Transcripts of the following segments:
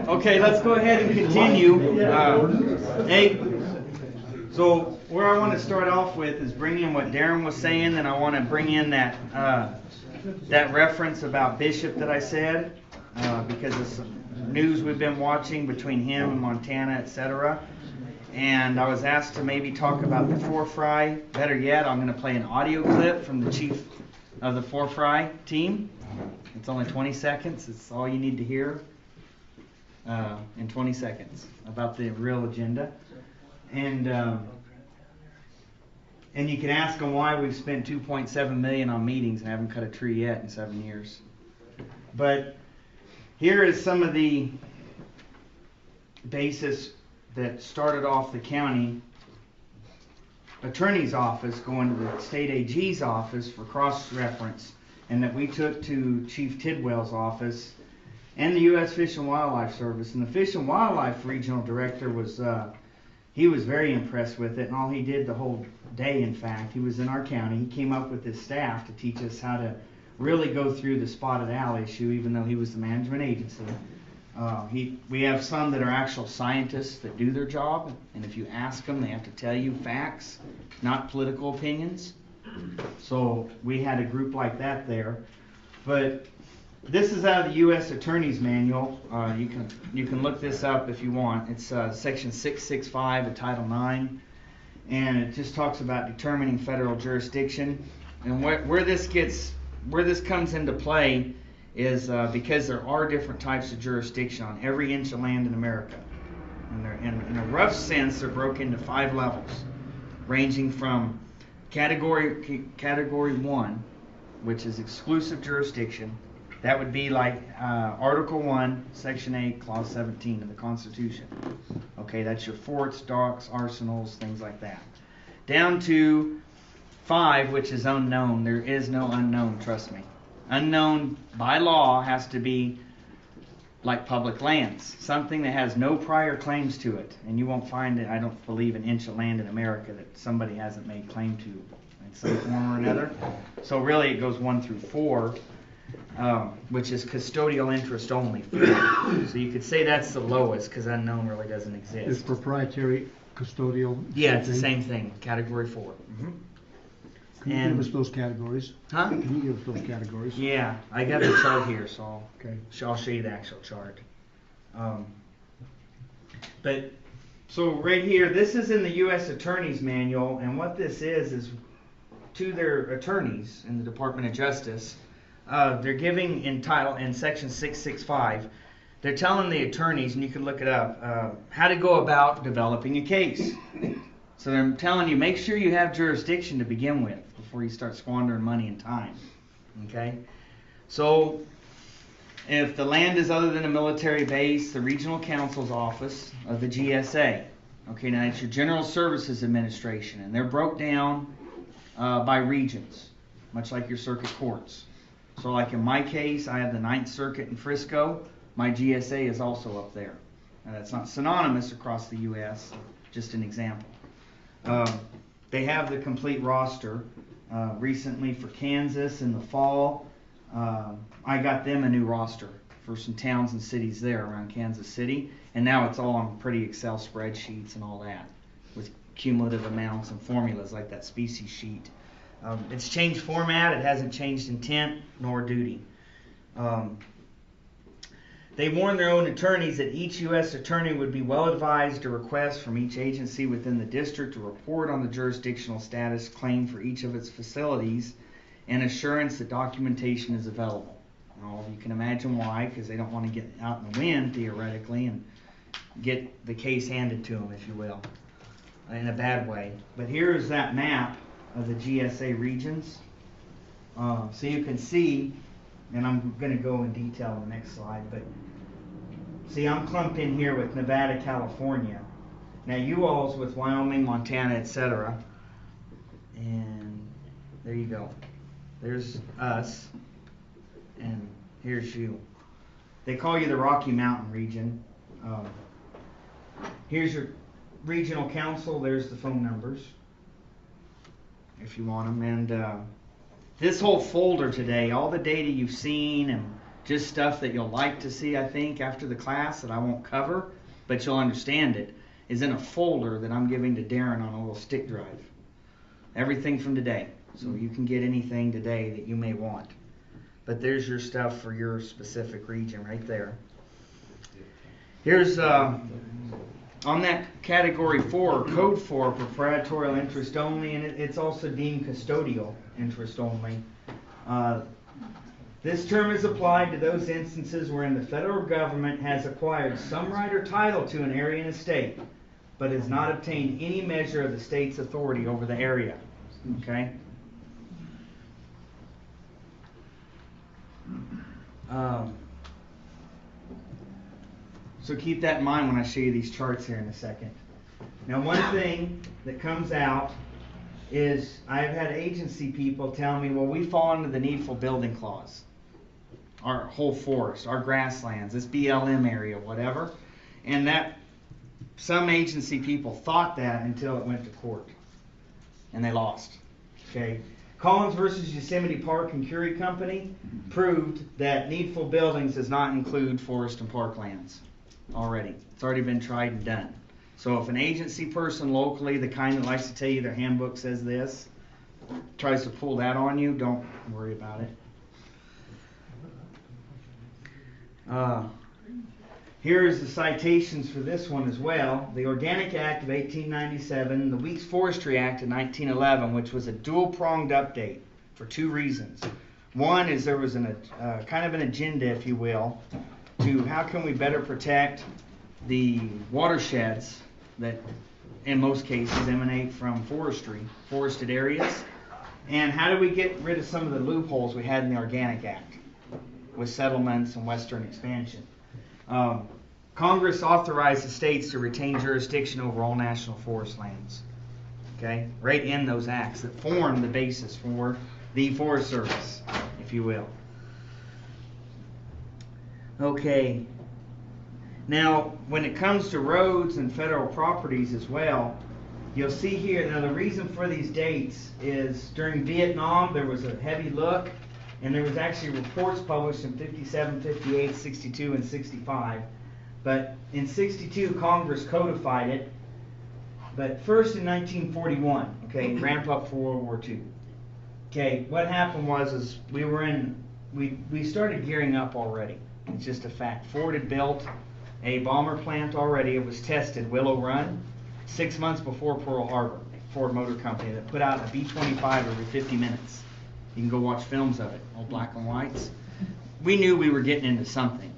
Okay, let's go ahead and continue. Hey, so where I want to start off with is bring in what Darren was saying, and I want to bring in that reference about Bishop that I said, because it's news we've been watching between him and Montana, etc. And I was asked to maybe talk about the 4-Fry. Better yet, I'm going to play an audio clip from the chief of the 4-Fry team. It's only 20 seconds. It's all you need to hear in 20 seconds about the real agenda. And you can ask them why we've spent $2.7 million on meetings and haven't cut a tree yet in 7 years. But here is some of the basis that started off the county attorney's office going to the state AG's office for cross-reference, and that we took to Chief Tidwell's office and the U.S. Fish and Wildlife Service. And the Fish and Wildlife Regional Director was he was very impressed with it, and all he did the whole day, in fact, he was in our county. He came up with his staff to teach us how to really go through the spotted owl issue, even though he was the management agency. We have some that are actual scientists that do their job, and if you ask them, they have to tell you facts, not political opinions. So we had a group like that there. But this is out of the U.S. Attorney's Manual. You can look this up if you want. It's Section 665 of Title IX, and it just talks about determining federal jurisdiction. And where this comes into play is because there are different types of jurisdiction on every inch of land in America. And in a rough sense, they're broken into 5 levels, ranging from Category 1, which is exclusive jurisdiction. That would be like Article 1, Section 8, Clause 17 of the Constitution. Okay, that's your forts, docks, arsenals, things like that. Down to 5, which is unknown. There is no unknown, trust me. Unknown by law has to be like public lands, something that has no prior claims to it. And you won't find it, I don't believe, an inch of land in America that somebody hasn't made claim to in some form or another. So really it goes 1 through 4, which is custodial interest only. So you could say that's the lowest, because unknown really doesn't exist. It's proprietary, custodial? Yeah, it's the same thing, Category 4. Mm-hmm. Can you give us those categories? Huh? Can you give us those categories? Yeah, I got the chart here, so I'll show you the actual chart. But so right here, this is in the U.S. Attorney's Manual, and what this is to their attorneys in the Department of Justice. They're giving in Section 665, they're telling the attorneys, and you can look it up, how to go about developing a case. So they're telling you, make sure you have jurisdiction to begin with before you start squandering money and time. Okay? So if the land is other than a military base, the Regional Counsel's Office of the GSA. Okay, now it's your General Services Administration, and they're broke down by regions, much like your circuit courts. So like in my case, I have the 9th Circuit in Frisco. My GSA is also up there. Now that's not synonymous across the U.S., just an example. They have the complete roster. Recently for Kansas in the fall, I got them a new roster for some towns and cities there around Kansas City, and now it's all on pretty Excel spreadsheets and all that with cumulative amounts and formulas like that species sheet. It's changed format, it hasn't changed intent nor duty. They warned their own attorneys that each U.S. attorney would be well advised to request from each agency within the district to report on the jurisdictional status claim for each of its facilities and assurance that documentation is available. Now, you can imagine why, because they don't want to get out in the wind, theoretically, and get the case handed to them, if you will, in a bad way. But here is that map of the GSA regions. So you can see, and I'm going to go in detail on the next slide, but see, I'm clumped in here with Nevada, California. Now you all's with Wyoming, Montana, etc. And there you go. There's us, and here's you. They call you the Rocky Mountain region. Here's your regional council. There's the phone numbers, if you want them. And this whole folder today, all the data you've seen and just stuff that you'll like to see, I think, after the class that I won't cover, but you'll understand it, is in a folder that I'm giving to Darren on a little stick drive. Everything from today. So you can get anything today that you may want. But there's your stuff for your specific region right there. Here's, on that category 4, code 4, proprietorial interest only, and it's also deemed custodial interest only. This term is applied to those instances wherein the federal government has acquired some right or title to an area in a state, but has not obtained any measure of the state's authority over the area. Okay? So keep that in mind when I show you these charts here in a second. Now, one thing that comes out is I've had agency people tell me, well, we fall under the needful building clause. Our whole forest, our grasslands, this BLM area, whatever. And that some agency people thought that until it went to court. And they lost. Okay. Collins versus Yosemite Park and Curie Company proved that needful buildings does not include forest and parklands already. It's already been tried and done. So if an agency person locally, the kind that likes to tell you their handbook says this, tries to pull that on you, don't worry about it. Here's the citations for this one as well. The Organic Act of 1897, the Weeks Forestry Act of 1911, which was a dual-pronged update for 2 reasons. One is there was kind of an agenda, if you will, to how can we better protect the watersheds that in most cases emanate from forested areas, and how do we get rid of some of the loopholes we had in the Organic Act with settlements and western expansion. Congress authorized the states to retain jurisdiction over all national forest lands. Okay, right in those acts that form the basis for the Forest Service, if you will. Okay, now when it comes to roads and federal properties as well, you'll see here, now the reason for these dates is during Vietnam there was a heavy look, and there was actually reports published in 57, 58, 62, and 65. But in 62, Congress codified it. But first in 1941, okay, ramp up for World War II. Okay, what happened was we started gearing up already. It's just a fact. Ford had built a bomber plant already. It was tested, Willow Run, 6 months before Pearl Harbor. Ford Motor Company that put out a B-25 every 50 minutes. You can go watch films of it, all black and whites. We knew we were getting into something.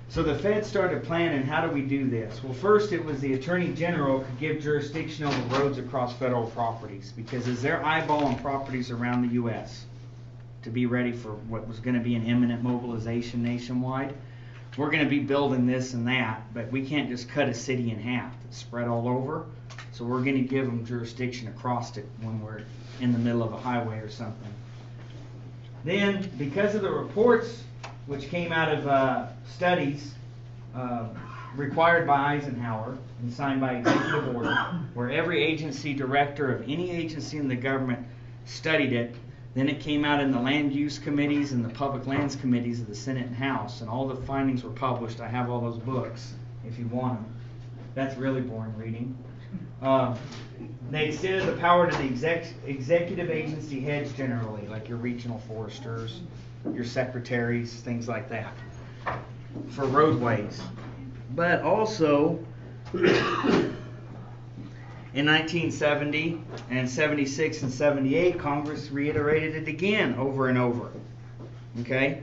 So the Fed started planning, how do we do this? Well, first it was the Attorney General could give jurisdiction over roads across federal properties, because as they're eyeballing properties around the U.S. to be ready for what was going to be an imminent mobilization nationwide, we're going to be building this and that, but we can't just cut a city in half. It's spread all over. So we're going to give them jurisdiction across it when we're in the middle of a highway or something. Then, because of the reports which came out of studies required by Eisenhower and signed by executive order, where every agency director of any agency in the government studied it, then it came out in the land use committees and the public lands committees of the Senate and House, and all the findings were published. I have all those books if you want them. That's really boring reading. They extended the power to the executive agency heads generally, like your regional foresters, your secretaries, things like that, for roadways. But also, in 1970 and 76 and 78, Congress reiterated it again over and over. Okay?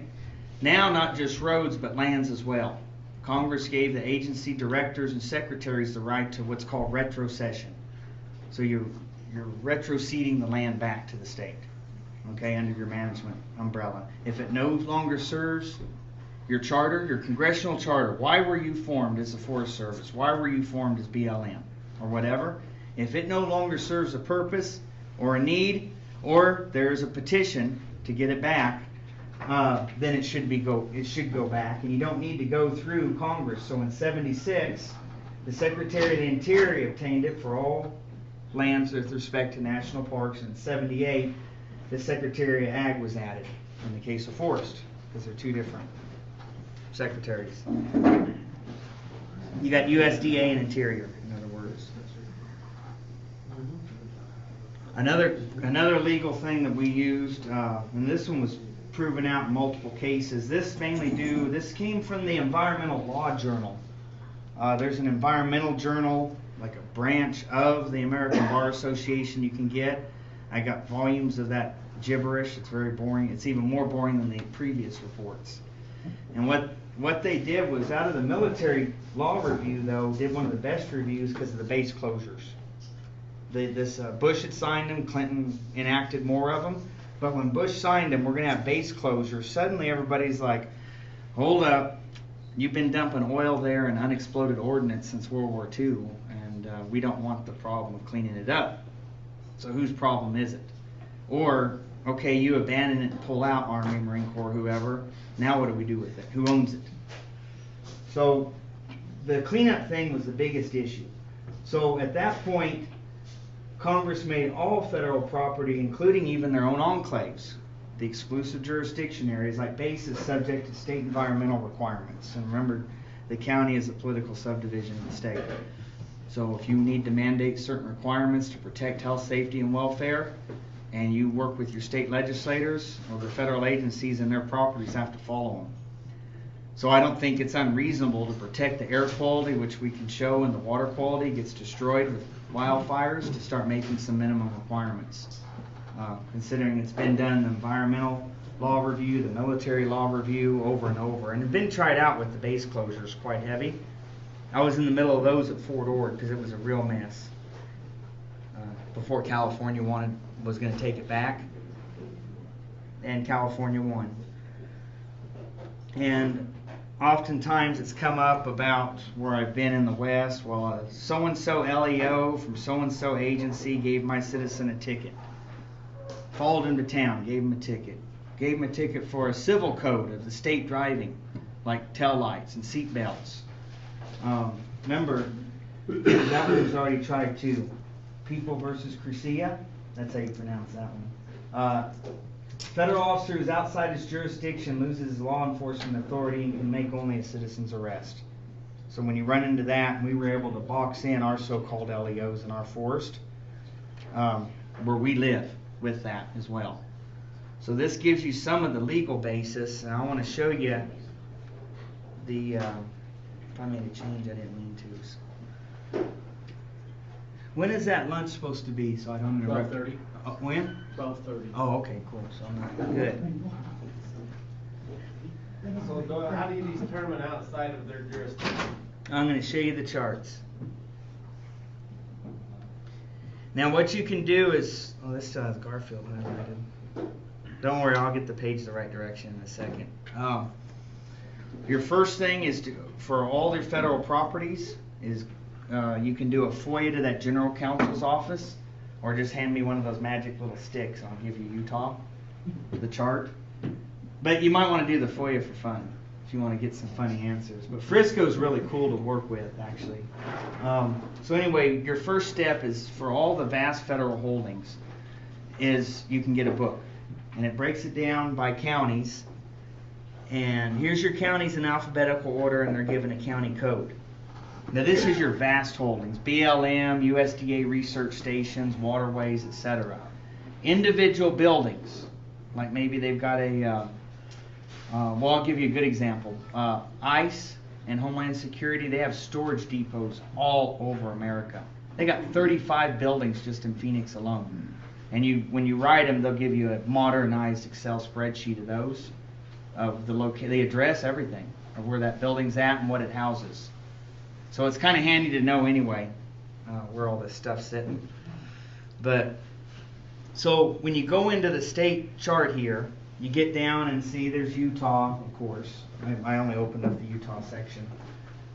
Now, not just roads, but lands as well. Congress gave the agency directors and secretaries the right to what's called retrocession. So you're retroceding the land back to the state, okay, under your management umbrella. If it no longer serves your charter, your congressional charter, why were you formed as the Forest Service? Why were you formed as BLM or whatever? If it no longer serves a purpose or a need, or there's a petition to get it back, then it should go back, and you don't need to go through Congress. So in 76, the Secretary of the Interior obtained it for all lands with respect to national parks. In 78, the Secretary of Ag was added in the case of forest. because they're two different secretaries. You got USDA and Interior, in other words. Another legal thing that we used, and this one was proven out in multiple cases. This came from the Environmental Law Journal. There's an environmental journal, like a branch of the American Bar Association you can get. I got volumes of that gibberish. It's very boring. It's even more boring than the previous reports. And what they did was, out of the military law review, though, did one of the best reviews because of the base closures. Bush had signed them, Clinton enacted more of them, but when Bush signed them, we're going to have base closures. Suddenly everybody's like, hold up, you've been dumping oil there and unexploded ordnance since World War II, and we don't want the problem of cleaning it up. So whose problem is it? Or, okay, you abandon it and pull out, Army, Marine Corps, whoever, now what do we do with it? Who owns it? So the cleanup thing was the biggest issue. So at that point, Congress made all federal property, including even their own enclaves, the exclusive jurisdiction areas like bases, subject to state environmental requirements. And remember, the county is a political subdivision of the state. So if you need to mandate certain requirements to protect health, safety, and welfare, and you work with your state legislators or the federal agencies, and their properties have to follow them. So I don't think it's unreasonable to protect the air quality, which we can show, and the water quality gets destroyed with wildfires, to start making some minimum requirements. Considering it's been done in the environmental law review, the military law review, over and over. And it's been tried out with the base closures, quite heavy. I was in the middle of those at Fort Ord because it was a real mess. Before California was going to take it back. And California won. And oftentimes it's come up about where I've been in the West. Well, so-and-so LEO from so-and-so agency gave my citizen a ticket. Followed him to town, gave him a ticket. Gave him a ticket for a civil code of the state driving, like tail lights and seat belts. Remember, that one was already tried too. People versus Crucia, that's how you pronounce that one. Federal officer who's outside his jurisdiction loses his law enforcement authority and can make only a citizen's arrest. So when you run into that, we were able to box in our so-called LEOs in our forest, where we live with that as well. So this gives you some of the legal basis, and I want to show you the, if I made a change I didn't mean to. When is that lunch supposed to be, so I don't interrupt? 12:30. When? 12:30. Oh, okay, cool. So I'm not good. So Doyle, how do you determine outside of their jurisdiction? I'm going to show you the charts. Now what you can do is, oh, this still has Garfield highlighted. Don't worry, I'll get the page the right direction in a second. Your first thing is to, for all your federal properties, is you can do a FOIA to that general counsel's office, or just hand me one of those magic little sticks and I'll give you Utah, the chart. But you might want to do the FOIA for fun, if you want to get some funny answers. But Frisco's really cool to work with, actually. So anyway, your first step is, for all the vast federal holdings, is you can get a book. And it breaks it down by counties. And here's your counties in alphabetical order, and they're given a county code. Now this is your vast holdings: BLM, USDA research stations, waterways, etc. Individual buildings, like maybe they've got a, well, I'll give you a good example. ICE and Homeland Security, they have storage depots all over America. They got 35 buildings just in Phoenix alone. And when you write them, they'll give you a modernized Excel spreadsheet of those, of the they address everything of where that building's at and what it houses. So it's kind of handy to know anyway where all this stuff's sitting. But so when you go into the state chart here, you get down and see there's Utah, of course. I only opened up the Utah section.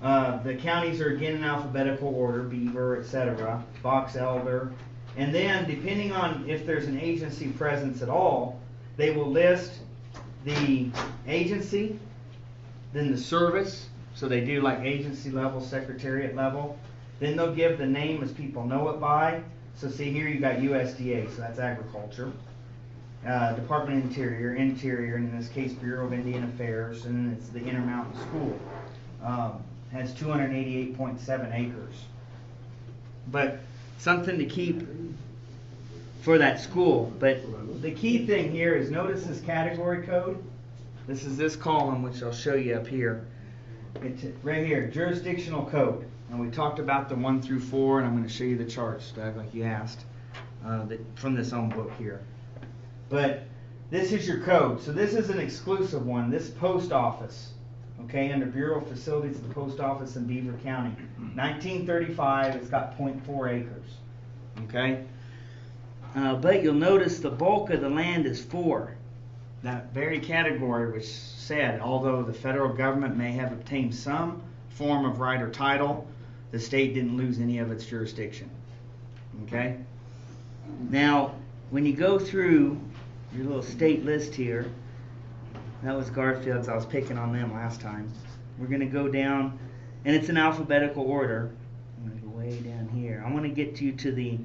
The counties are again in alphabetical order: Beaver, etc., Box Elder. And then, depending on if there's an agency presence at all, they will list the agency, then the service. So they do like agency level, secretariat level. Then they'll give the name as people know it by. So see here you got USDA, so that's agriculture. Department of Interior, and in this case Bureau of Indian Affairs, and it's the Intermountain School. Has 288.7 acres. But something to keep for that school. But the key thing here is notice this category code. This is this column, which I'll show you up here. It's right here, jurisdictional code. And we talked about the 1 through 4, and I'm going to show you the charts, Doug, like you asked, from this own book here. But this is your code. So this is an exclusive one. This post office, okay, under Bureau of Facilities of the Post Office in Beaver County. 1935, it's got 0.4 acres, okay? But you'll notice the bulk of the land is for that very category, which said, although the federal government may have obtained some form of right or title, the state didn't lose any of its jurisdiction, okay? Now, when you go through your little state list here, that was Garfield's, I was picking on them last time. We're going to go down, and it's in alphabetical order. I'm going to go way down here. I want to get you to the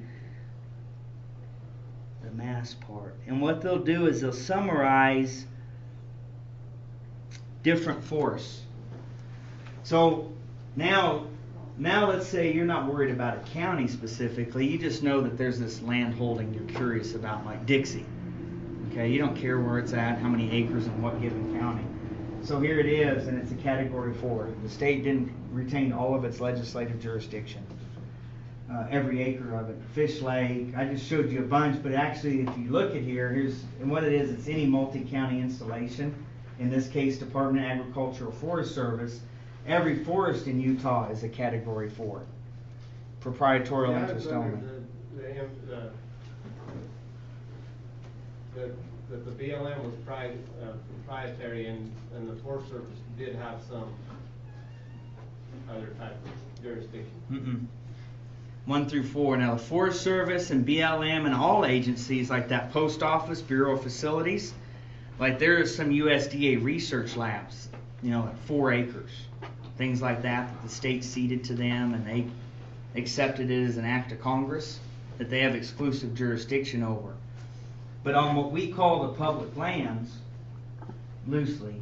mass part. And what they'll do is they'll summarize different forests. So now let's say you're not worried about a county specifically. You just know that there's this land holding you're curious about, like Dixie. Okay, you don't care where it's at, how many acres in what given county. So here it is, and it's a category 4. The state didn't retain all of its legislative jurisdiction. Every acre of it. Fish Lake, I just showed you a bunch, but actually if you look at here, and what it is, it's any multi-county installation. In this case, Department of Agricultural Forest Service. Every forest in Utah is a category 4. Proprietorial interest only. The BLM was proprietary, and the Forest Service did have some other type of jurisdiction. 1 through 4. Now the Forest Service and BLM and all agencies like that Post Office, Bureau of Facilities, like there are some USDA research labs, like 4 acres. Things like that the state ceded to them, and they accepted it as an act of Congress that they have exclusive jurisdiction over. But on what we call the public lands, loosely,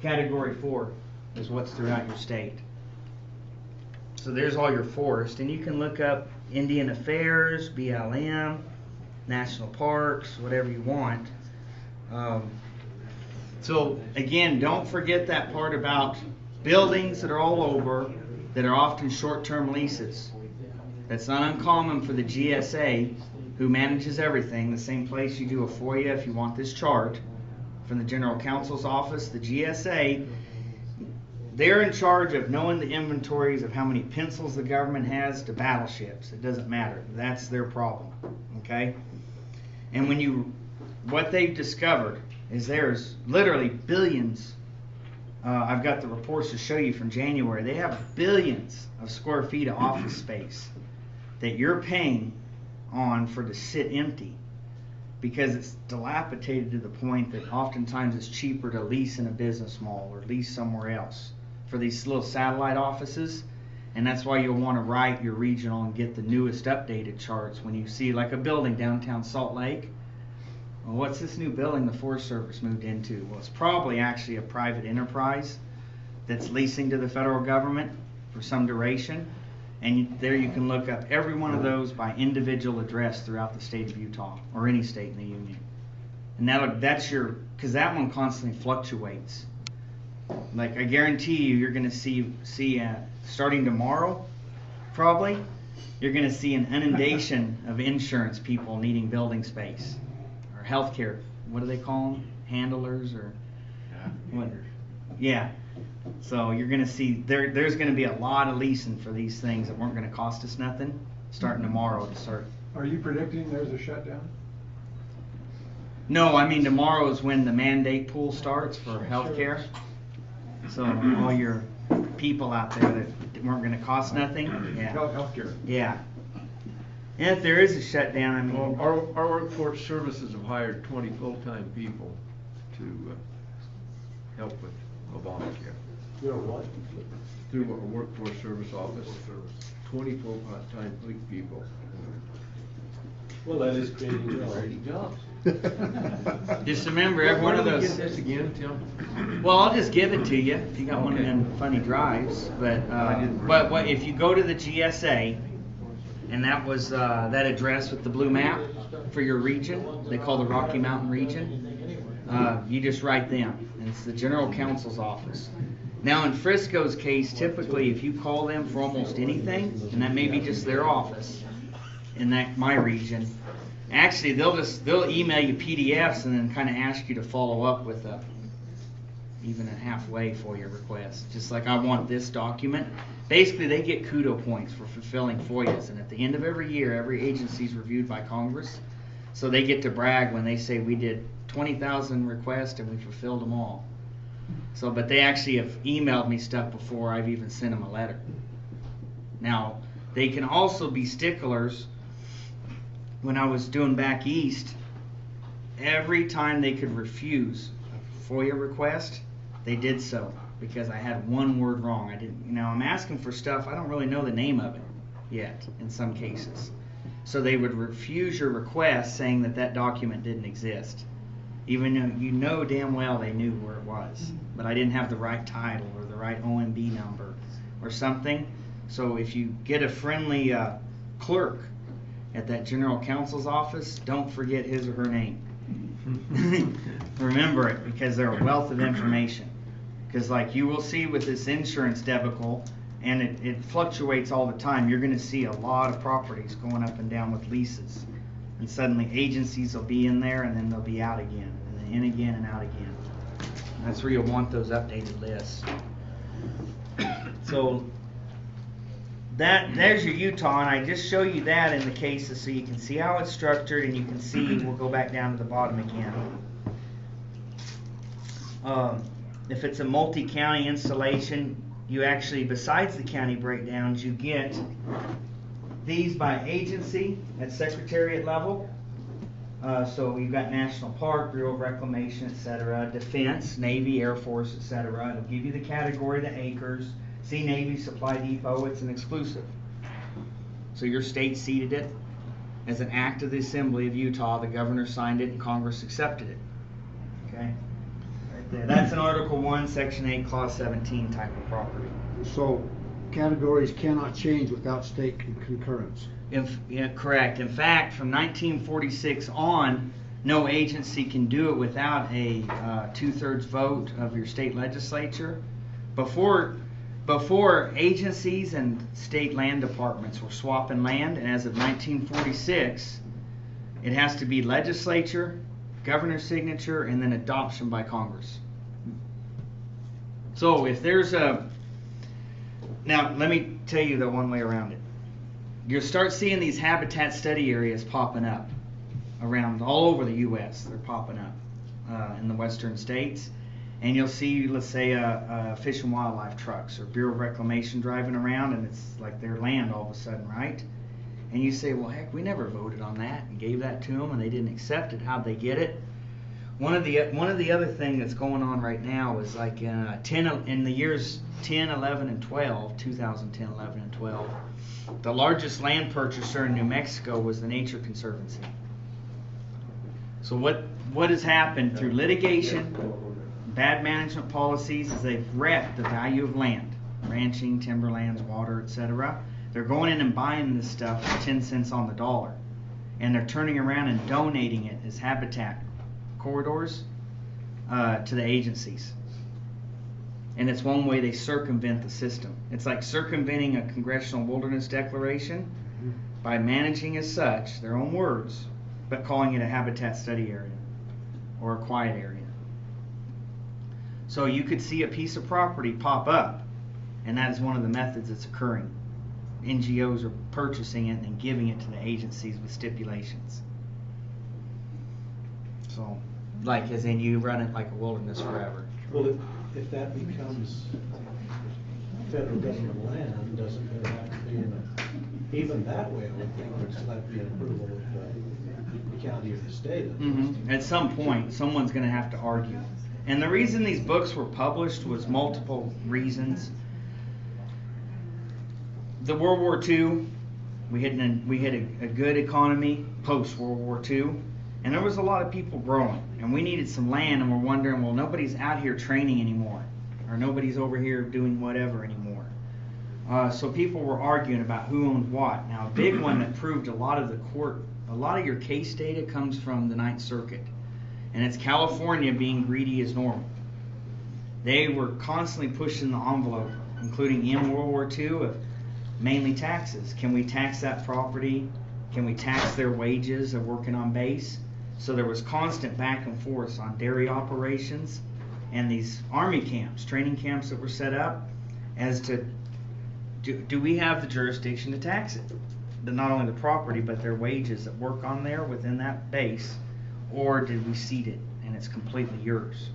category 4 is what's throughout your state. So there's all your forest, and you can look up Indian Affairs, BLM, National Parks, whatever you want. So again, don't forget that part about buildings that are all over, that are often short-term leases. That's not uncommon for the GSA, who manages everything, the same place you do a FOIA if you want this chart from the General Counsel's office. The GSA, they're in charge of knowing the inventories of how many pencils the government has to battleships. It doesn't matter. That's their problem, okay? And what they've discovered is there's literally billions. I've got the reports to show you from January. They have billions of square feet of office space that you're paying on for to sit empty because it's dilapidated to the point that oftentimes it's cheaper to lease in a business mall or lease somewhere else for these little satellite offices. And that's why you'll want to write your regional and get the newest updated charts when you see like a building downtown Salt Lake. Well, what's this new building the Forest Service moved into? Well, it's probably actually a private enterprise that's leasing to the federal government for some duration. And there you can look up every one of those by individual address throughout the state of Utah or any state in the union. And that's because that one constantly fluctuates. Like I guarantee you're going to see starting tomorrow, probably, you're going to see an inundation of insurance people needing building space. Healthcare, what do they call them? Handlers or what? Yeah. So you're going to see there's going to be a lot of leasing for these things that weren't going to cost us nothing starting tomorrow to start. Are you predicting there's a shutdown? No, I mean tomorrow is when the mandate pool starts for healthcare. So all your people out there that weren't going to cost nothing. Yeah. Healthcare. Yeah. And if there is a shutdown, I mean... Well, our workforce services have hired 20 full-time people to help with Obamacare. You know what? Through our workforce service office, 20 full-time people. Well, that is creating jobs. Just remember, every one of Where do we those. get this again, Tim? Well, I'll just give it to you if you got one of Okay. them funny drives. But I didn't- what if you go to the GSA, and that was that address with the blue map for your region, they call the Rocky Mountain region. You just write them, and it's the General Counsel's office. Now in Frisco's case, typically if you call them for almost anything, and that may be just their office in that my region, actually they'll email you PDFs and then kind of ask you to follow up with even a halfway FOIA request. Just like, I want this document. Basically, they get kudo points for fulfilling FOIAs, and at the end of every year, every agency is reviewed by Congress, so they get to brag when they say we did 20,000 requests and we fulfilled them all. So, but they actually have emailed me stuff before I've even sent them a letter. Now, they can also be sticklers. When I was doing back east, every time they could refuse a FOIA request, they did so because I had one word wrong. I didn't, I'm asking for stuff, I don't really know the name of it yet in some cases. So they would refuse your request saying that document didn't exist. Even though you know damn well they knew where it was. But I didn't have the right title or the right OMB number or something. So if you get a friendly clerk at that General Counsel's office, don't forget his or her name. Remember it, because they're a wealth of information. Because like you will see with this insurance debacle, and it fluctuates all the time, you're going to see a lot of properties going up and down with leases. And suddenly agencies will be in there and then they'll be out again, and then in again and out again. And that's where you'll want those updated lists. So there's your Utah, and I just show you that in the cases so you can see how it's structured, and you can see, we'll go back down to the bottom again. If it's a multi-county installation, you actually, besides the county breakdowns, you get these by agency at secretariat level. So you've got National Park, Bureau of Reclamation, etc., Defense, Navy, Air Force, etc. It'll give you the category, the acres. See Navy Supply Depot, it's an exclusive. So your state seated it as an act of the Assembly of Utah. The governor signed it and Congress accepted it. Okay? Right there. That's an Article 1, Section 8, Clause 17 type of property. So categories cannot change without state concurrence. Yeah, correct. In fact, from 1946 on, no agency can do it without a 2/3 vote of your state legislature. Before agencies and state land departments were swapping land, and as of 1946, it has to be legislature, governor's signature, and then adoption by Congress. So if there's now let me tell you the one way around it. You'll start seeing these habitat study areas popping up around all over the U.S. They're popping up in the western states. And you'll see, let's say, Fish and Wildlife trucks or Bureau of Reclamation driving around, and it's like their land all of a sudden, right? And you say, well, heck, we never voted on that and gave that to them, and they didn't accept it. How'd they get it? One of the other thing that's going on right now is like in the years 10, 11, and 12, 2010, 11, and 12, the largest land purchaser in New Mexico was the Nature Conservancy. So what has happened through litigation, bad management policies, is they've wrecked the value of land, ranching, timberlands, water, etc. They're going in and buying this stuff for 10 cents on the dollar, and they're turning around and donating it as habitat corridors to the agencies. And it's one way they circumvent the system. It's like circumventing a congressional wilderness declaration by managing as such, their own words, but calling it a habitat study area or a quiet area. So you could see a piece of property pop up, and that is one of the methods that's occurring. NGOs are purchasing it and giving it to the agencies with stipulations. So, like as in you run it like a wilderness forever. Well, if that becomes federal government land, doesn't there have to be even that way, I would think, there's have to be an approval of the county or the state. At some point, someone's going to have to argue. And the reason these books were published was multiple reasons. The World War II We had a good economy post World War II, and there was a lot of people growing, and we needed some land, and we're wondering, well, nobody's out here training anymore, or nobody's over here doing whatever anymore. So people were arguing about who owned what. Now, a big one that proved a lot of your case data comes from the Ninth Circuit, and it's California being greedy as normal. They were constantly pushing the envelope, including in World War II, of mainly taxes. Can we tax that property? Can we tax their wages of working on base? So there was constant back and forth on dairy operations and these army camps, training camps that were set up as to do we have the jurisdiction to tax it? Not only the property, but their wages that work on there within that base, or did we cede it and it's completely yours?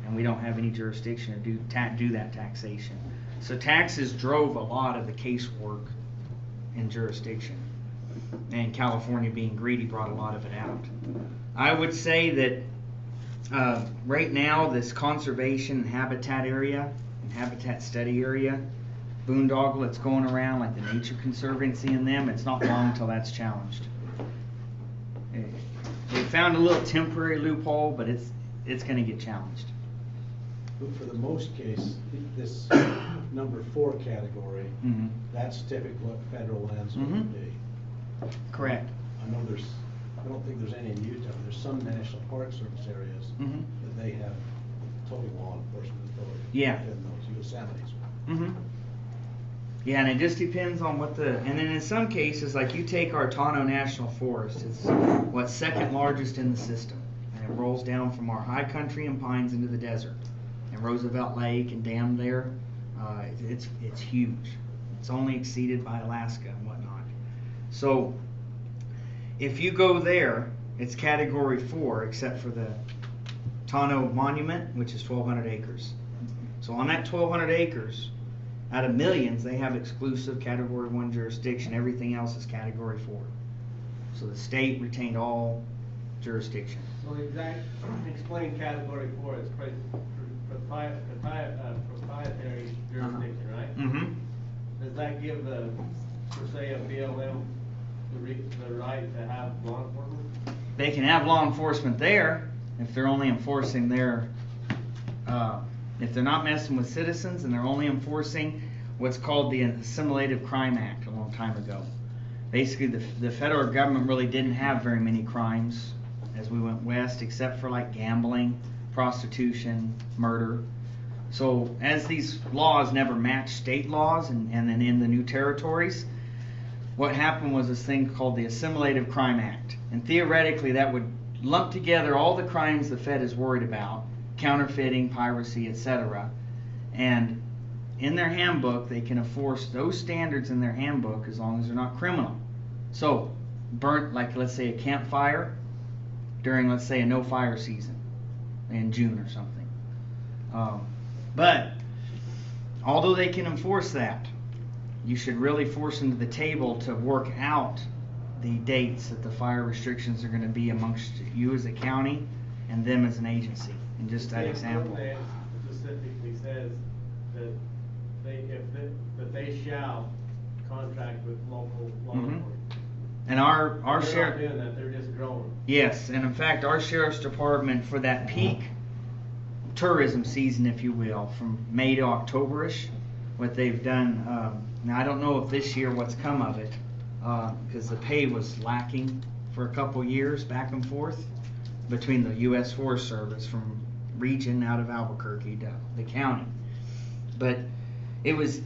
And we don't have any jurisdiction to do that taxation. So taxes drove a lot of the casework in jurisdiction. And California being greedy brought a lot of it out. I would say that right now this conservation and habitat area and habitat study area, boondoggle that's going around like the Nature Conservancy and them, it's not long until that's challenged. They found a little temporary loophole, but it's going to get challenged. But for the most case, this number 4 category, that's typically what federal lands would be. Correct. I know I don't think there's any in Utah, but there's some National Park Service areas that they have total law enforcement authority. Yeah. In those Yosemites. Yeah, and it just depends on and then in some cases, like you take our Tano National Forest, it's what's second largest in the system. And it rolls down from our high country and pines into the desert. And Roosevelt Lake and dam there, it's huge. It's only exceeded by Alaska and whatnot. So if you go there, it's category 4, except for the Tano Monument, which is 1,200 acres. So on that 1,200 acres, out of millions, they have exclusive category 1 jurisdiction. Everything else is category 4. So the state retained all jurisdiction. So explain category 4, it's proprietary jurisdiction, right? Does that give per se, a BLM the right to have law enforcement? They can have law enforcement there if they're only enforcing their, if they're not messing with citizens and they're only enforcing what's called the Assimilative Crime Act a long time ago. Basically, the federal government really didn't have very many crimes as we went west, except for like gambling, prostitution, murder. So as these laws never matched state laws, and then in the new territories, what happened was this thing called the Assimilative Crime Act. And theoretically that would lump together all the crimes the Fed is worried about, counterfeiting, piracy, etc. And in their handbook they can enforce those standards in their handbook as long as they're not criminal. So burnt, like let's say a campfire during, let's say, a no fire season in June or something. But although they can enforce that, you should really force them to the table to work out the dates that the fire restrictions are going to be amongst you as a county and them as an agency. And just that example. It specifically says that they shall contract with local law enforcement. And our they're sheriff, not doing that, they're just growing. yes, and in fact our sheriff's department for that peak tourism season, if you will, from May to October-ish, what they've done, now I don't know if this year what's come of it, because the pay was lacking for a couple years back and forth between the U.S. Forest Service from region out of Albuquerque to the county. But it was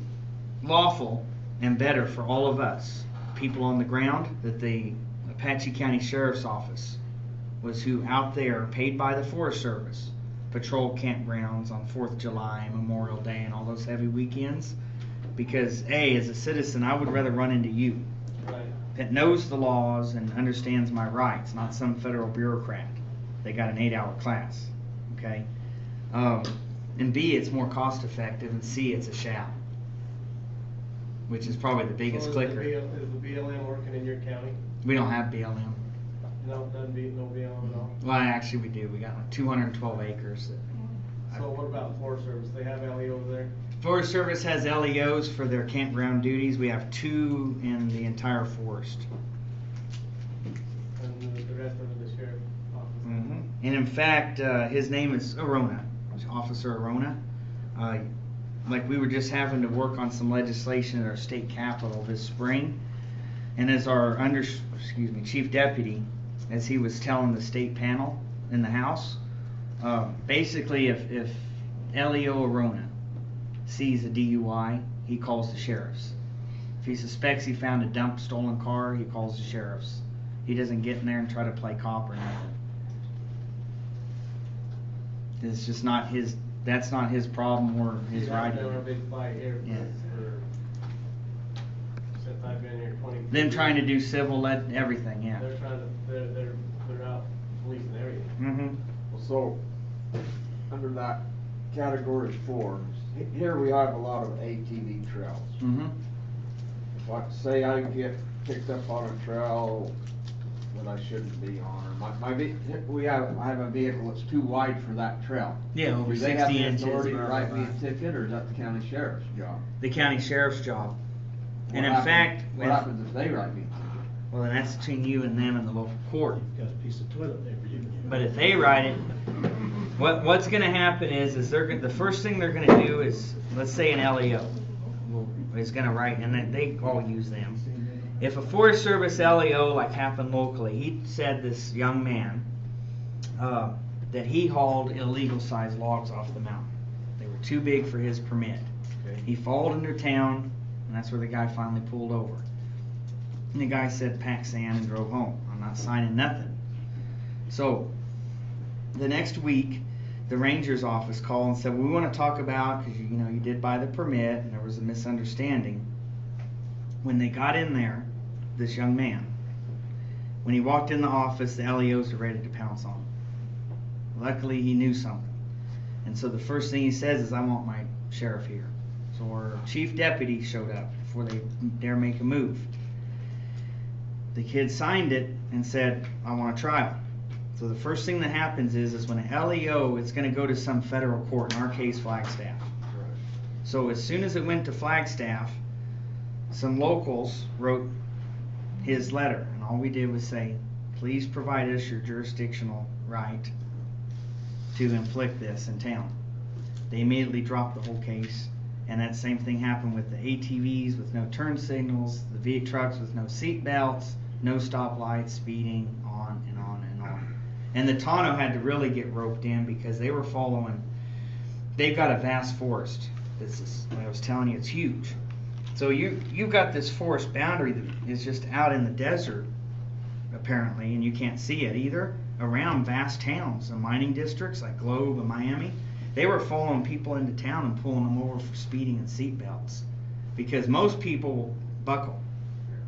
lawful and better for all of us, people on the ground, that the Apache County Sheriff's Office was who out there, paid by the Forest Service, patrol campgrounds on 4th of July, Memorial Day, and all those heavy weekends. Because as a citizen, I would rather run into you that knows the laws and understands my rights, not some federal bureaucrat. They got an 8-hour class, okay? And B, it's more cost effective, and C, it's a shall, which is probably the biggest clicker. Is the BLM working in your county? We don't have BLM. No BLM at all? Well, actually we do. We got like 212 acres. So what about Forest Service? They have LE over there? Forest Service has LEOs for their campground duties. We have 2 in the entire forest. And the rest of the sheriff's office. And in fact, his name is Arona, Officer Arona. Like we were just having to work on some legislation at our state capitol this spring, and as our chief deputy, as he was telling the state panel in the House, basically if Leo Arona sees a DUI, he calls the sheriffs. If he suspects he found a dumped stolen car, he calls the sheriffs. He doesn't get in there and try to play cop or nothing. It's just not his. That's not his problem or his right. That's been our big fight here since I've been here 20 years. Them trying to do civil, everything, yeah. They're trying to, they're out policing everything. Mm-hmm. So, under that category 4, here we have a lot of ATV trails. Mm-hmm. Like say I get picked up on a trail that I shouldn't be on, or I have a vehicle that's too wide for that trail. Yeah, over Do they 60 have the inches. authority to blah, write blah, me a blah. ticket, or is that the county sheriff's job? The county sheriff's job. What And in happens- fact, what happens if they write me a ticket? well, then that's between you and them in the local court. You've got a piece of toilet paper you can use. But if they write it, what's going to happen is the first thing they're going to do is, let's say an LEO is going to write, and they all use them. If a Forest Service LEO, like happened locally, he said this young man that he hauled illegal sized logs off the mountain. They were too big for his permit. Okay. He followed into town, and that's where the guy finally pulled over. And the guy said, pack sand, and drove home. I'm not signing nothing. So the next week, the ranger's office called and said, we want to talk about, because you did buy the permit and there was a misunderstanding. When they got in there, this young man, when he walked in the office, the LEOs were ready to pounce on him. Luckily, he knew something. And so the first thing he says is, I want my sheriff here. So our chief deputy showed up before they dare make a move. The kid signed it and said, I want a trial. So the first thing that happens is when an LEO, it's going to go to some federal court, in our case, Flagstaff. So as soon as it went to Flagstaff, some locals wrote his letter, and all we did was say, please provide us your jurisdictional right to inflict this in town. They immediately dropped the whole case, and that same thing happened with the ATVs with no turn signals, the V trucks with no seat belts, no stoplights, speeding, on and on and on. And the Tonto had to really get roped in because they were following, they've got a vast forest. This is, like I was telling you, it's huge. So you've got this forest boundary that is just out in the desert, apparently, and you can't see it either, around vast towns and mining districts like Globe and Miami. They were following people into town and pulling them over for speeding and seat belts, because most people buckle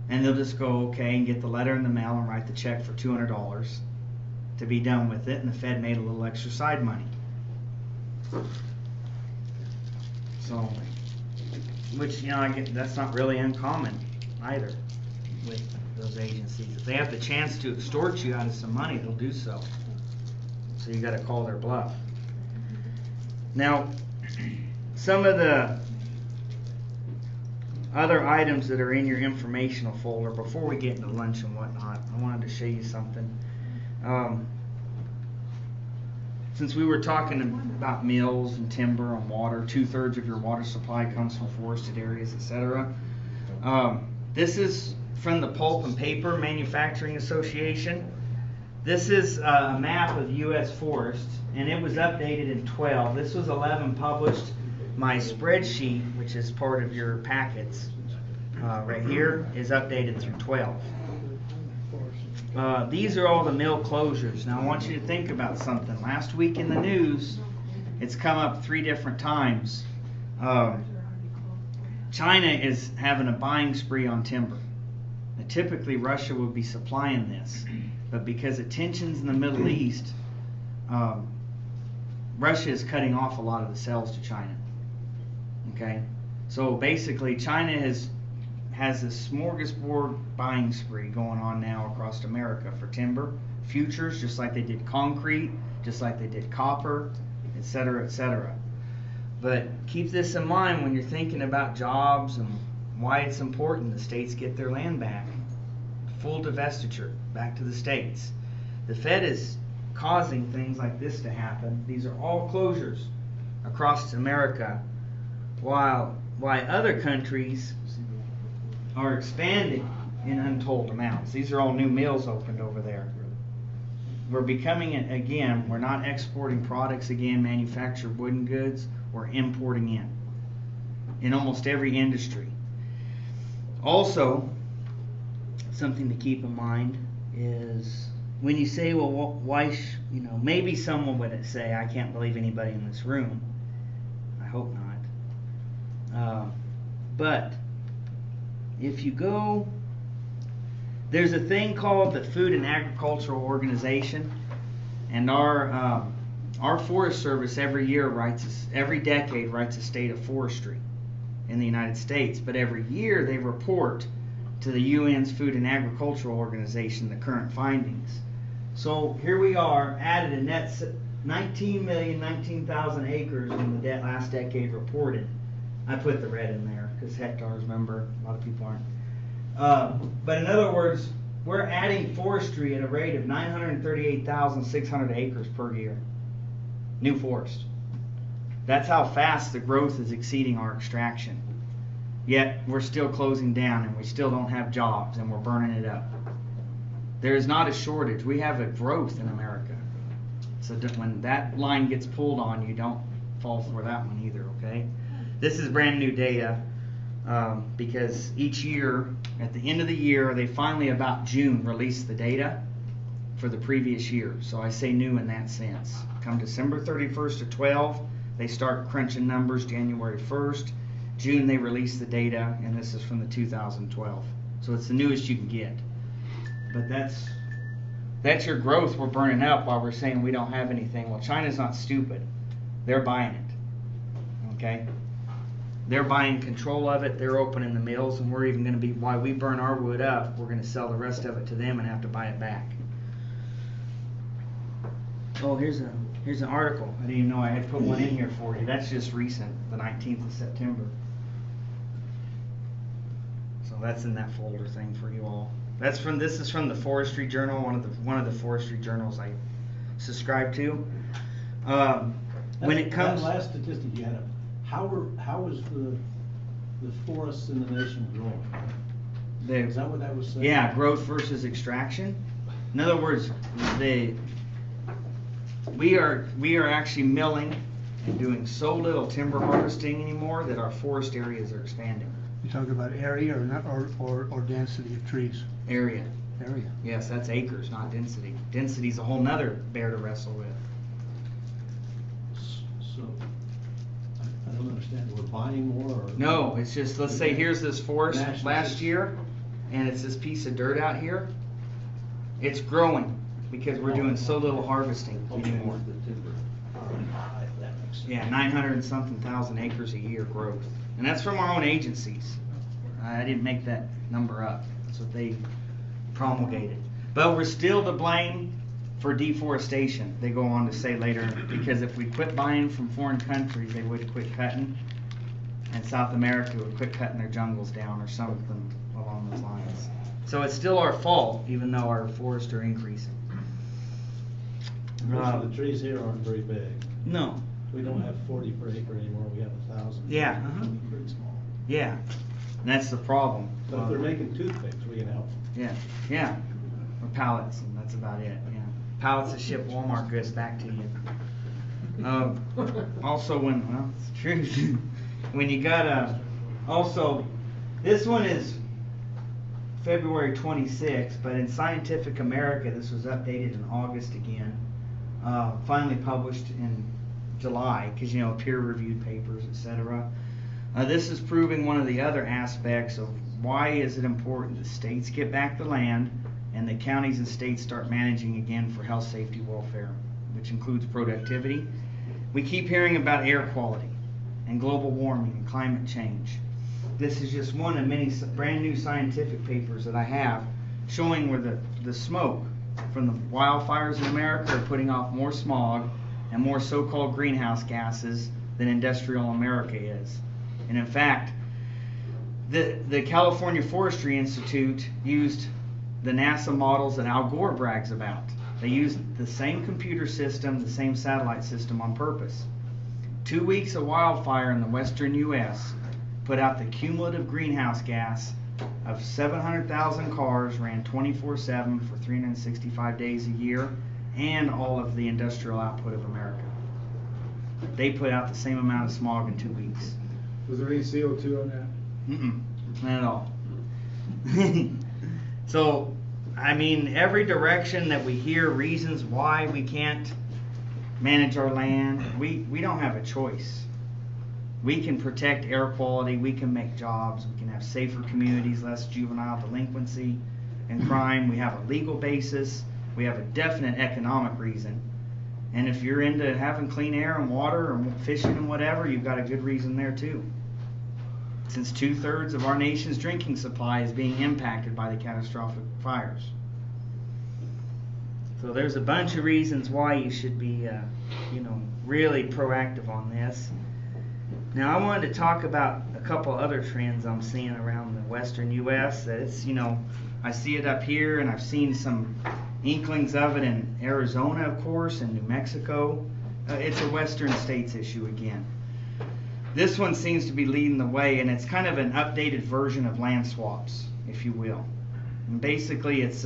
and they'll just go okay and get the letter in the mail and write the check for $200 to be done with it, and the Fed made a little extra side money. So, which I get, that's not really uncommon either with those agencies. If they have the chance to extort you out of some money, they'll do so. So you got to call their bluff. Now, some of the other items that are in your informational folder, before we get into lunch and whatnot, I wanted to show you something. Since we were talking about mills and timber and water, 2/3 of your water supply comes from forested areas, etc. This is from the Pulp and Paper Manufacturing Association. This is a map of U.S. forests, and it was updated in 12. This was 11 published. My spreadsheet, which is part of your packets, right here, is updated through 12. These are all the mill closures. Now I want you to think about something. Last week in the news, it's come up 3 different times. China is having a buying spree on timber. Now, typically Russia would be supplying this, but because of tensions in the Middle East, Russia is cutting off a lot of the sales to China. Okay, so basically China has this smorgasbord buying spree going on now across America for timber futures, just like they did concrete, just like they did copper, etc., etc. But keep this in mind when you're thinking about jobs and why it's important the states get their land back. Full divestiture, back to the states. The Fed is causing things like this to happen. These are all closures across America, while other countries are expanding in untold amounts. These are all new mills opened over there. We're becoming, again, we're not exporting products again, manufactured wooden goods, we're importing in almost every industry. Also, something to keep in mind is when you say, well, why, maybe someone would say, I can't believe anybody in this room. I hope not. But if you go, there's a thing called the Food and Agricultural Organization, and our Forest Service every decade writes a state of forestry in the United States, but every year they report to the UN's Food and Agricultural Organization the current findings. So here we are, added a net 19,019,000 acres in the last decade reported. I put the red in there because hectares, remember, a lot of people aren't. But in other words, we're adding forestry at a rate of 938,600 acres per year. New forest. That's how fast the growth is exceeding our extraction. Yet we're still closing down and we still don't have jobs and we're burning it up. There is not a shortage. We have a growth in America. So when that line gets pulled on, you don't fall for that one either, okay? This is brand new data because each year, at the end of the year, they finally about June release the data for the previous year. So I say new in that sense. Come December 31st of 12, they start crunching numbers January 1st. June they release the data, and this is from the 2012. So it's the newest you can get. But that's your growth we're burning up while we're saying we don't have anything. Well, China's not stupid. They're buying it. Okay? They're buying control of it. They're opening the mills, and we're even going to be, while we burn our wood up, we're going to sell the rest of it to them and have to buy it back. Oh, here's an article. I didn't even know I had put one in here for you. That's just recent, the 19th of September. So that's in that folder thing for you all. This is from the Forestry Journal, one of the forestry journals I subscribe to. When it comes, that last statistic you had, how is the forests in the nation growing? Is that what that was saying? Yeah, growth versus extraction. In other words, we are actually milling and doing so little timber harvesting anymore that our forest areas are expanding. You talking about area or density of trees? Area. Area. Yes, that's acres, not density. Density's a whole nother bear to wrestle with. So, I don't understand, we're buying more or? No, it's just, let's say here's this forest last year, and it's this piece of dirt out here. It's growing because we're doing so little harvesting anymore. That makes sense. Yeah, 900 and something thousand acres a year growth. And that's from our own agencies. I didn't make that number up. That's what they promulgated. But we're still to blame for deforestation, they go on to say later, because if we quit buying from foreign countries, they would quit cutting, and South America would quit cutting their jungles down or something along those lines. So it's still our fault, even though our forests are increasing. Most of the trees here aren't very big. No. We don't have 40 per acre anymore, we have 1,000. Yeah. Pretty small. Yeah, and that's the problem. But if they're making toothpicks, we can help them. Yeah, yeah, or pallets, and that's about it, yeah. Pallets that ship Walmart goods back to you. Also well, it's true. When you got also, this one is February 26th, but in Scientific America, this was updated in August again. Finally published in July, because peer-reviewed papers, etc. This is proving one of the other aspects of why is it important the states get back the land and the counties and states start managing again for health, safety, welfare, which includes productivity. We keep hearing about air quality and global warming and climate change. This is just one of many brand new scientific papers that I have showing where the smoke from the wildfires in America are putting off more smog and more so-called greenhouse gases than industrial America is. And in fact, the California Forestry Institute used the NASA models that Al Gore brags about. They used the same computer system, the same satellite system on purpose. 2 weeks of wildfire in the western U.S. put out the cumulative greenhouse gas of 700,000 cars ran 24/7 for 365 days a year, and all of the industrial output of America. They put out the same amount of smog in 2 weeks. Was there any CO2 on that? Mm-mm, not at all. So, I mean, every direction that we hear reasons why we can't manage our land, we don't have a choice. We can protect air quality, we can make jobs, we can have safer communities, less juvenile delinquency and crime. We have a legal basis, we have a definite economic reason. And if you're into having clean air and water and fishing and whatever, you've got a good reason there too. Since 2/3 of our nation's drinking supply is being impacted by the catastrophic fires. So there's a bunch of reasons why you should be, really proactive on this. Now I wanted to talk about a couple other trends I'm seeing around the western U.S. that it's, I see it up here, and I've seen some inklings of it in Arizona, of course, and New Mexico. It's a western states issue again. This one seems to be leading the way, and it's kind of an updated version of land swaps, if you will. And basically it's,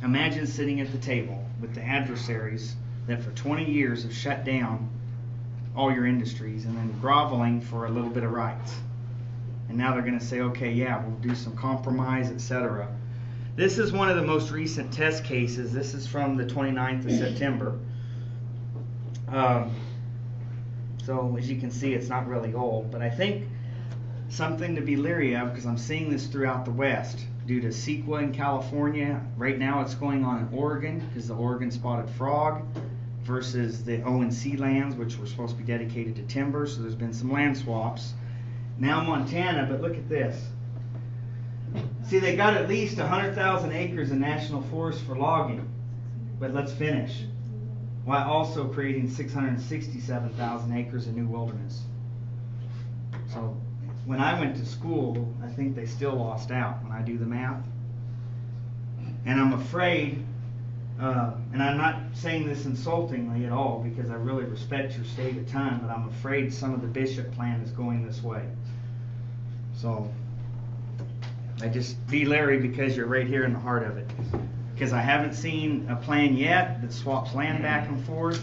imagine sitting at the table with the adversaries that for 20 years have shut down all your industries and then groveling for a little bit of rights. And now they're going to say, okay, yeah, we'll do some compromise, etc. This is one of the most recent test cases. This is from the 29th of September. So as you can see, it's not really old, but I think something to be leery of, because I'm seeing this throughout the West due to CEQA in California. Right now it's going on in Oregon because the Oregon spotted frog versus the ONC lands, which were supposed to be dedicated to timber. So there's been some land swaps. Now Montana, but look at this. See, they got at least 100,000 acres in national forest for logging, but let's finish. While also creating 667,000 acres of new wilderness. So when I went to school, I think they still lost out when I do the math. And I'm afraid, and I'm not saying this insultingly at all because I really respect your state a ton, but I'm afraid some of the Bishop plan is going this way. So I just be leery because you're right here in the heart of it. Because I haven't seen a plan yet that swaps land back and forth,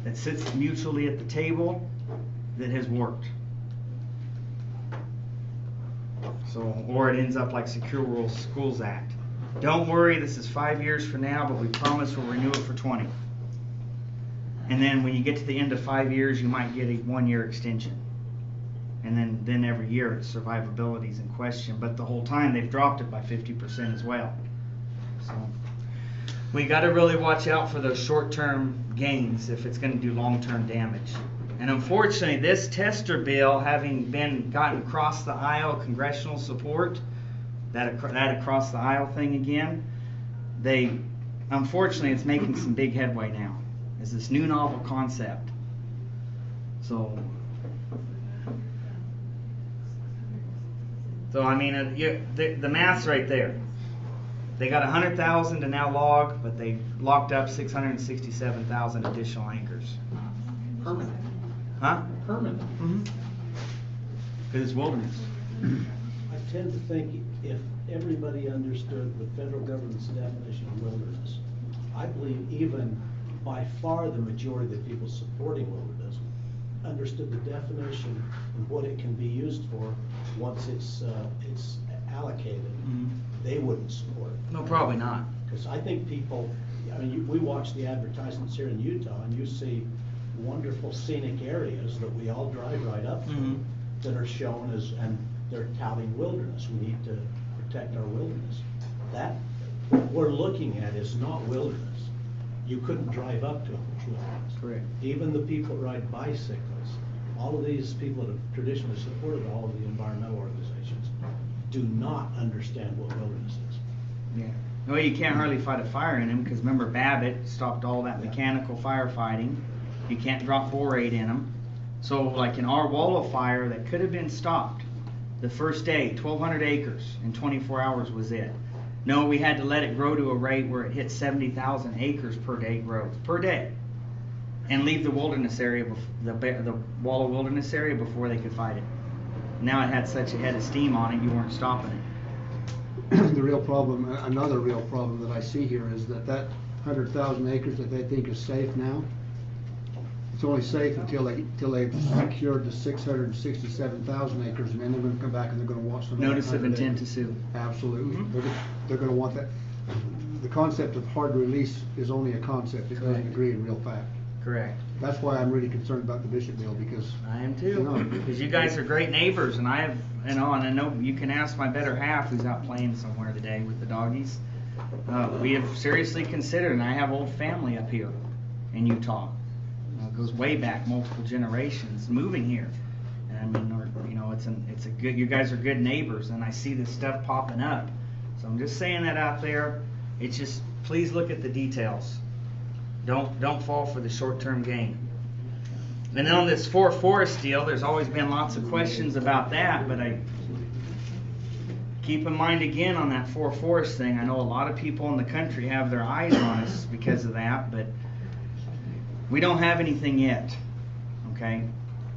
that sits mutually at the table, that has worked. So, or it ends up like Secure Rural Schools Act. Don't worry, this is 5 years from now, but we promise we'll renew it for 20. And then when you get to the end of 5 years, you might get a 1-year extension. And then every year its survivability is in question. But the whole time they've dropped it by 50% as well. So we got to really watch out for those short-term gains if it's going to do long-term damage. And unfortunately, this tester bill, having gotten across the aisle congressional support, that across the aisle thing again, unfortunately it's making some big headway now. It's this new novel concept. So I mean, the math's right there. They got 100,000 to now log, but they locked up 667,000 additional acres. Permanent. Huh? Permanent. Mm-hmm. Because it's wilderness. I tend to think if everybody understood the federal government's definition of wilderness, I believe even by far the majority of the people supporting wilderness understood the definition and what it can be used for once it's allocated, they wouldn't support it. No, probably not. Because I think people, we watch the advertisements here in Utah, and you see wonderful scenic areas that we all drive right up to that are shown as, and they're touting wilderness. We need to protect our wilderness. That, what we're looking at is not wilderness. You couldn't drive up to it with wilderness. Correct. Even the people that ride bicycles, all of these people that have traditionally supported all of the environmental organizations do not understand what wilderness is. Yeah. Well, you can't hardly fight a fire in them because remember Babbitt stopped all that mechanical firefighting. You can't drop borate in them. So like in our Wallow fire that could have been stopped, the first day, 1,200 acres in 24 hours was it. No, we had to let it grow to a rate where it hit 70,000 acres per day growth, per day. And leave the wilderness area, the Wallow wilderness area before they could fight it. Now it had such a head of steam on it, you weren't stopping it. The real problem, another real problem that I see here is that 100,000 acres that they think is safe now, it's only safe until they've secured the 667,000 acres, and then they're gonna come back and they're gonna want some. Notice of intent to sue. Absolutely. Mhm. They're gonna want that. The concept of hard release is only a concept, it doesn't Correct. agree in real fact. Correct. That's why I'm really concerned about the Bishop bill, because. I am you know, too, because you guys are great neighbors, and I have, and I know you can ask my better half who's out playing somewhere today with the doggies. We have seriously considered, and I have old family up here in Utah. It goes way back, multiple generations, moving here. And I mean, you know, it's a good. You guys are good neighbors, and I see this stuff popping up. So I'm just saying that out there. It's just, please look at the details. Don't fall for the short-term gain. And then on this forest deal, there's always been lots of questions about that, but I keep in mind again on that forest thing. I know a lot of people in the country have their eyes on us because of that, but we don't have anything yet. Okay,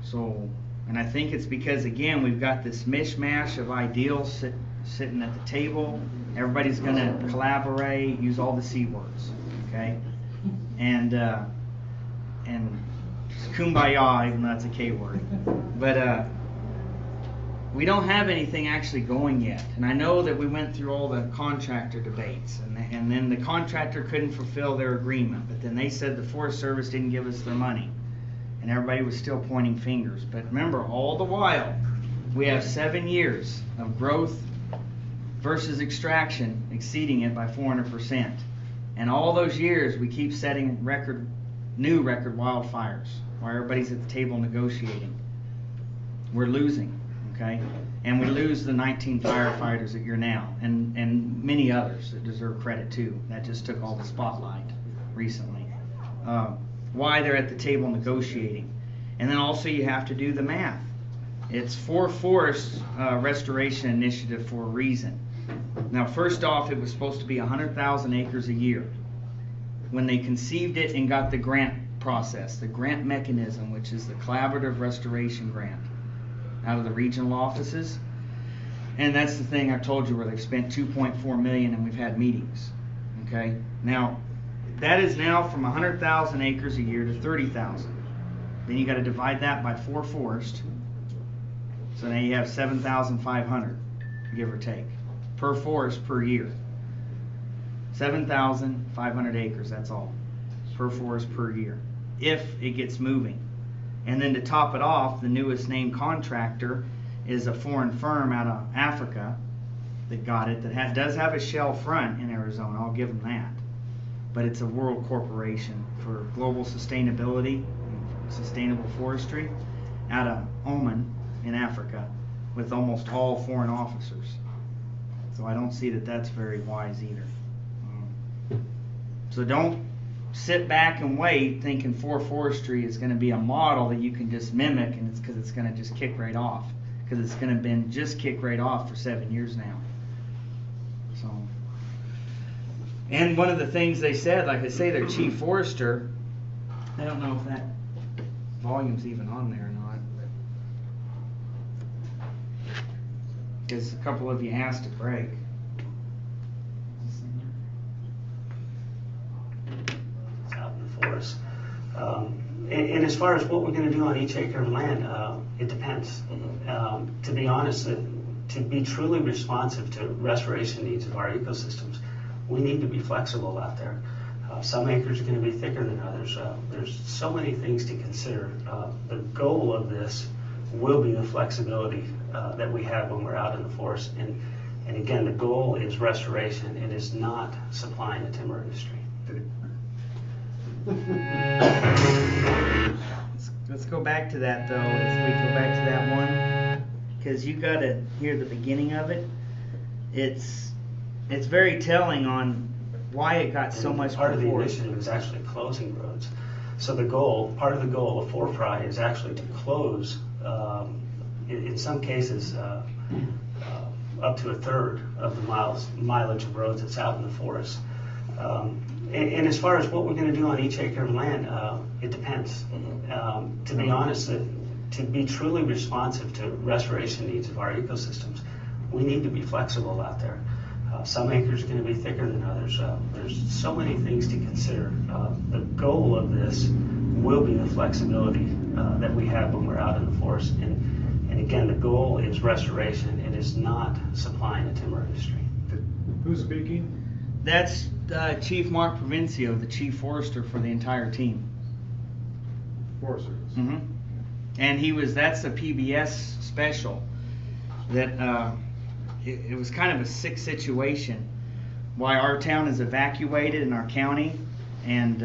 so, and I think it's because again we've got this mishmash of ideals sitting at the table. Everybody's going to collaborate, use all the C words. Okay, and kumbaya, even though that's a K word. But we don't have anything actually going yet. And I know that we went through all the contractor debates, and then the contractor couldn't fulfill their agreement. But then they said the Forest Service didn't give us their money. And everybody was still pointing fingers. But remember, all the while, we have 7 years of growth versus extraction exceeding it by 400%. And all those years, we keep setting new record wildfires while everybody's at the table negotiating. We're losing, okay? And we lose the 19 firefighters that you're now, and many others that deserve credit too. That just took all the spotlight recently. Why they're at the table negotiating. And then also you have to do the math. It's for forest restoration initiative for a reason. Now, first off, it was supposed to be 100,000 acres a year. When they conceived it and got the grant process, the grant mechanism, which is the collaborative restoration grant out of the regional offices. And that's the thing I told you where they've spent $2.4 million and we've had meetings. Okay? Now, that is now from 100,000 acres a year to 30,000. Then you got to divide that by 4 forest. So now you have 7,500, give or take, per forest per year. 7,500 acres, that's all, per forest per year, if it gets moving. And then to top it off, the newest named contractor is a foreign firm out of Africa that got it, that does have a shell front in Arizona, I'll give them that. But it's a world corporation for global sustainability and sustainable forestry out of Oman in Africa with almost all foreign officers. So I don't see that that's very wise either. So don't sit back and wait thinking forestry is going to be a model that you can just mimic, and it's because it's going to just kick right off, because it's going to been just kick right off for 7 years now. So, and one of the things they said, like I say, their chief forester, I don't know if that volume's even on there or not, because a couple of you asked to break. For us. And as far as what we're going to do on each acre of land, it depends. To be honest, to be truly responsive to restoration needs of our ecosystems, we need to be flexible out there. Some acres are going to be thicker than others. There's so many things to consider. The goal of this will be the flexibility that we have when we're out in the forest. And again, the goal is restoration. It is not supplying the timber industry. Let's go back to that though. If we go back to that one, because you got to hear the beginning of it. It's very telling on why it got so much part of the before. initiative is actually closing roads. So the goal, part of the goal of Fry is actually to close, in some cases, up to a third of the mileage of roads that's out in the forest. And as far as what we're going to do on each acre of land, it depends. To be honest, to be truly responsive to restoration needs of our ecosystems, we need to be flexible out there. Some acres are going to be thicker than others. There's so many things to consider. The goal of this will be the flexibility that we have when we're out in the forest. And again, the goal is restoration. It is not supplying the timber industry. Who's speaking? That's Chief Mark Provencio, the chief forester for the entire team. Forest Service. Mm-hmm. And that's a PBS special that it was kind of a sick situation why our town is evacuated in our county, and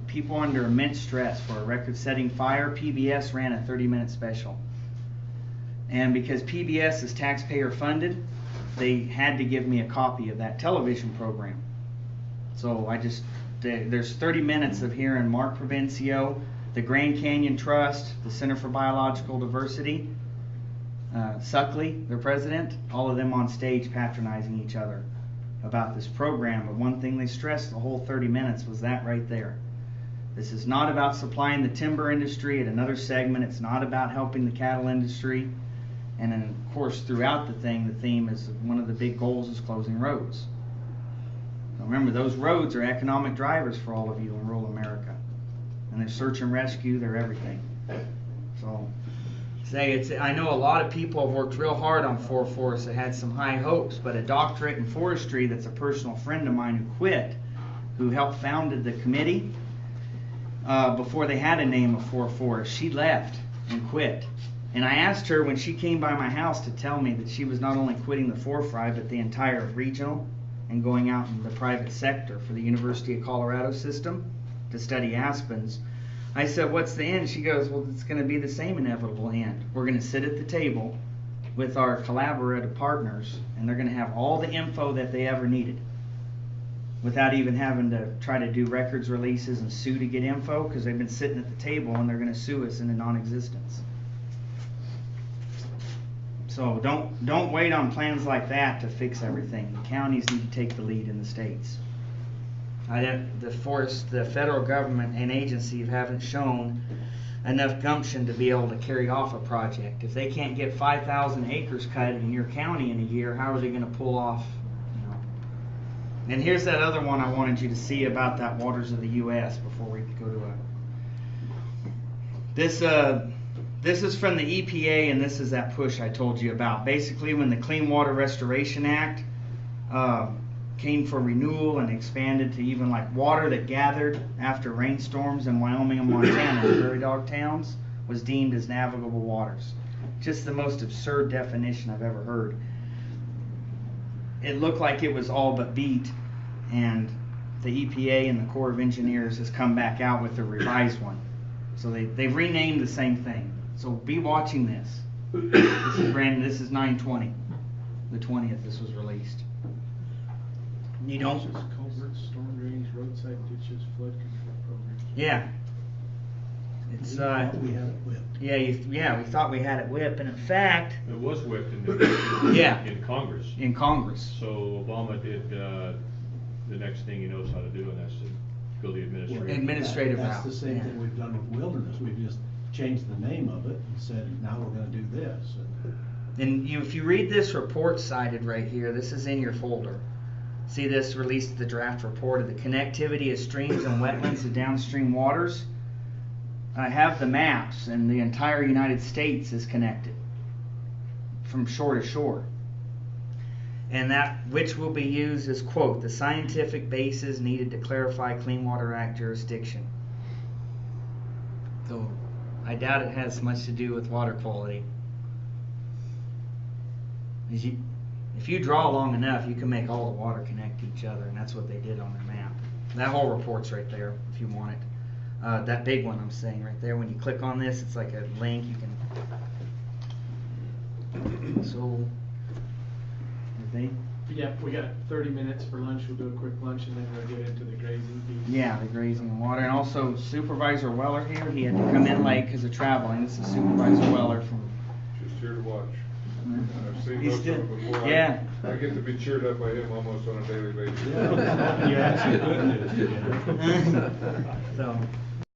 people under immense stress for a record-setting fire. PBS ran a 30-minute special, and because PBS is taxpayer funded, they had to give me a copy of that television program. So there's 30 minutes of hearing Mark Provencio, the Grand Canyon Trust, the Center for Biological Diversity, Suckley, their president, all of them on stage patronizing each other about this program. But one thing they stressed the whole 30 minutes was that right there. This is not about supplying the timber industry. At another segment, it's not about helping the cattle industry. And then, of course, throughout the thing, the theme is one of the big goals is closing roads. Now remember, those roads are economic drivers for all of you in rural America. And they're search and rescue, they're everything. So, I know a lot of people have worked real hard on forests that had some high hopes, but a doctorate in forestry that's a personal friend of mine who quit, who helped founded the committee before they had a name of forest, she left and quit. And I asked her when she came by my house to tell me that she was not only quitting the Fry, but the entire regional and going out in the private sector for the University of Colorado system to study aspens. I said, what's the end? She goes, well, it's going to be the same inevitable end. We're going to sit at the table with our collaborative partners, and they're going to have all the info that they ever needed without even having to try to do records releases and sue to get info, because they've been sitting at the table and they're going to sue us into non-existence. So don't wait on plans like that to fix everything. The counties need to take the lead in the states. The federal government and agencies haven't shown enough gumption to be able to carry off a project. If they can't get 5,000 acres cut in your county in a year, how are they going to pull off? And here's that other one I wanted you to see about that waters of the U.S. before we go to This is from the EPA, and this is that push I told you about. Basically, when the Clean Water Restoration Act came for renewal and expanded to even like water that gathered after rainstorms in Wyoming and Montana, the prairie dog towns, was deemed as navigable waters. Just the most absurd definition I've ever heard. It looked like it was all but beat, and the EPA and the Corps of Engineers has come back out with a revised one. So they've renamed the same thing. So be watching this. This is brand. This is 9/20, the 20th. This was released. You don't. Culverts, storm drains, roadside ditches, flood control programs. Yeah. It's We had it whipped. Yeah, we thought we had it whipped, and in fact, It was whipped in Congress. In Congress. So Obama did the next thing he knows how to do, and that's to go the administrative. That's the same thing we've done with wilderness. We've just changed the name of it and said, now we're going to do this. And if you read this report cited right here, this is in your folder. See this released the draft report of the connectivity of streams and wetlands to downstream waters. I have the maps, and the entire United States is connected from shore to shore. And that which will be used as, quote, the scientific basis needed to clarify Clean Water Act jurisdiction. So I doubt it has much to do with water quality. If you draw long enough, you can make all the water connect to each other, and that's what they did on their map. That whole report's right there if you want it. That big one I'm saying right there, when you click on this, it's like a link. You can. So, Yeah, we got 30 minutes for lunch. We'll do a quick lunch and then we'll get into the grazing piece. Yeah, the grazing and water, and also Supervisor Weller here, he had to come in late because of traveling. This is Supervisor Weller from. Just here to watch. I've seen He's most of good. it before. Yeah. I get to be cheered up by him almost on a daily basis. You actually could do it. So,